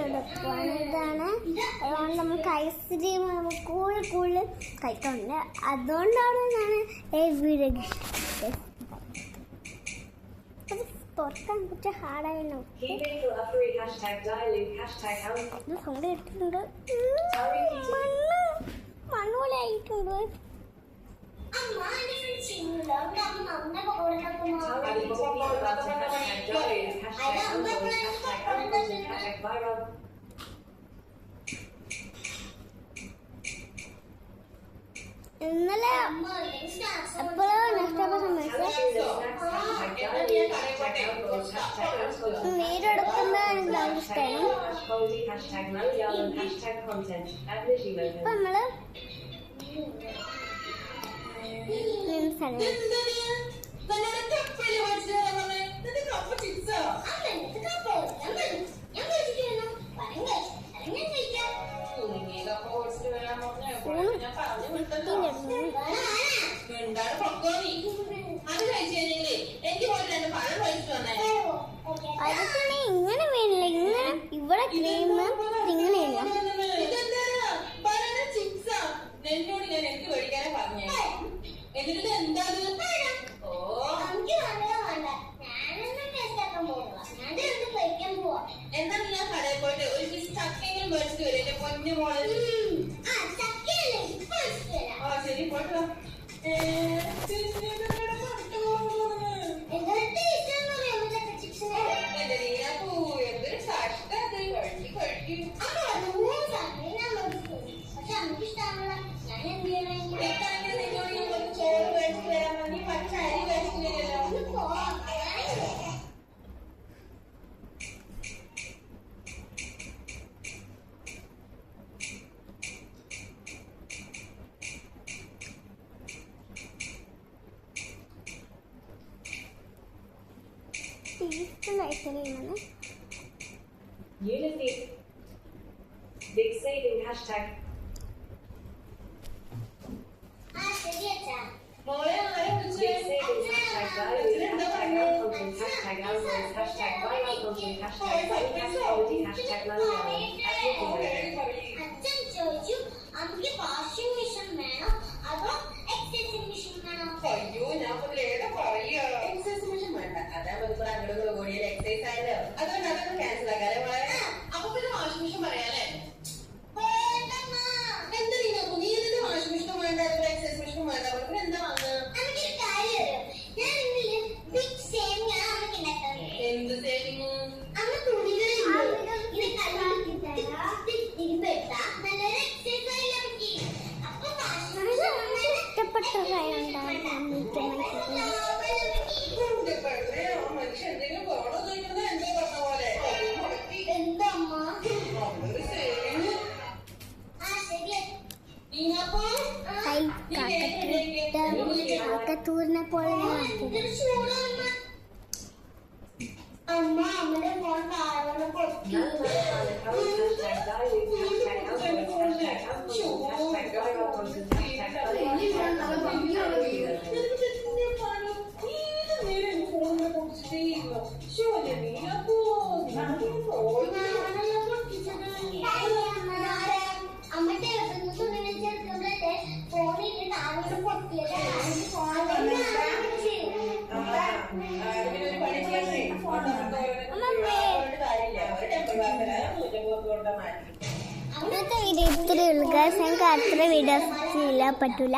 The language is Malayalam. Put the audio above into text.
എടുക്കുവാണ്. ഇതാണ് അതുകൊണ്ട് നമുക്ക് ഐസ്ക്രീം കൂടുതൽ കഴിക്കുന്നുണ്ട്. അതുകൊണ്ടാണ് ഞാൻ ഈ വീഡിയോ ഇഷ്ടപ്പെട്ടത്. തുറക്കാൻ കുറച്ച് ഹാർഡായി സൗണ്ട് ഇട്ടിട്ടുണ്ട്. മണ്ണ് പോലെ ആയിട്ടുണ്ട്. ഇന്നലെ എപ്പോഴും നഷ്ടപ്പെട്ട സമയത്ത് നീരെടുക്കുന്ന എന്താണ് ഇഷ്ടമാണ്. ഇപ്പൊ നമ്മള് അതൊക്കെ ഇങ്ങനെ വേണില്ല. ഇങ്ങനെ ഇവിടെ ക്രീം ഇങ്ങനെയില്ല. എന്താണ് ഞാൻ കടയിൽ പോയിട്ട് ഒരു പീസ് ചക്കയെങ്കിലും മേടിച്ചിട്ട് വരും എന്റെ പൊന്നു മോളെ. ശരി പോയിട്ട് എന്തൊരു കഷ്ടത് കഴിക്കും. ചോറ് മേടിച്ചിട്ട് വരാൻ മതി. പച്ച അരി മേടിച്ചിട്ട് വരില്ലോ. Unity. Big saving hashtag. മോളെ ആരെ വിളിച്ചേ? Big saving hashtag. Hashtag content. Hashtag outdoors. Hashtag viral content. Hashtag quality. Hashtag Malayalam. അച്ഛൻ ചോദിച്ചു അമ്മക്ക് വാഷിംഗ് മെഷീൻ വേണോ അതോ എക്സസൈസ് മെഷീൻ വേണോ? അയ്യോ ഞാൻ ഏതാ പറയാ. എക്സസൈസ് മെഷീൻ വേണ്ട. അതാകുമ്പോ അങ്ങോട്ട് കൂടിയ എക്സസൈസ് ആയാലോ. അതുകൊണ്ട് അതൊക്കെ ക്യാൻസൽ ആക്കാല്ലേ മോളെ. അപ്പൊ പിന്നെ വാഷിംഗ് മെഷീൻ പറയാല്ലേ? എന്താ നീ നോക്കൂ? നീ എന്തിന്റെ വാഷിംഗ് മെഷീൻ വേണ്ട എക്സസൈസ് മെഷീൻ വേണ്ട പിന്നെ എന്താ വാങ്ങുക? എന്ത് സേവിങ്? ഇഷ്ടപ്പെട്ട എന്തെങ്കിലും വേണോ ചോദിക്കുന്നത് എന്തോ പറഞ്ഞ പോലെ. തൂരിനെ പോലെ അമ്മ അമ്മയുടെ ഫോൺ താഴെ പൊട്ടി. അമ്മയുടെ ഫോണിട്ട് താഴെ പൊട്ടിയത്. ഇന്നത്തെ വീഡിയോ ഇത്രയേ ഉള്ളൂ. ഞങ്ങൾക്ക് അത്ര വീഡിയോസ് ചെയ്യാൻ പറ്റൂല.